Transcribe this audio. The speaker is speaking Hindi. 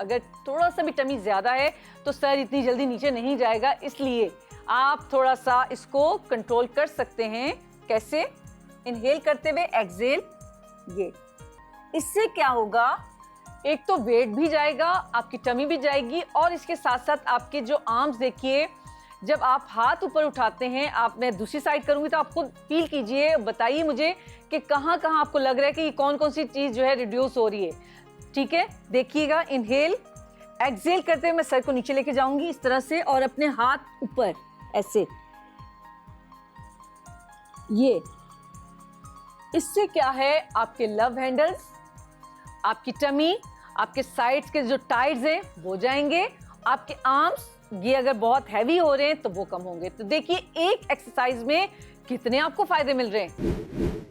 अगर थोड़ा सा भी टमी ज़्यादा है तो सर इतनी जल्दी नीचे नहीं जाएगा, इसलिए आप थोड़ा सा इसको कंट्रोल कर सकते हैं। कैसे? इनहेल करते हुए एक्सहेल, ये। इससे क्या होगा, एक तो वेट भी जाएगा, आपकी टमी भी जाएगी, और इसके साथ साथ आपके जो आर्म्स देखिए, जब आप हाथ ऊपर उठाते हैं, आप मैं दूसरी साइड करूंगी तो आप खुद फील कीजिए, बताइए मुझे कि कहाँ कहाँ आपको लग रहा है कि कौन कौन सी चीज़ जो है रिड्यूस हो रही है। ठीक है, देखिएगा। इनहेल, एक्सहेल करते हुए मैं सर को नीचे लेके जाऊंगी इस तरह से, और अपने हाथ ऊपर ऐसे, ये। इससे क्या है, आपके लव हैंडल्स, आपकी टमी, आपके साइड्स के जो टाइड्स हैं वो जाएंगे, आपके आर्म्स ये अगर बहुत हैवी हो रहे हैं तो वो कम होंगे। तो देखिए एक एक्सरसाइज में कितने आपको फायदे मिल रहे हैं।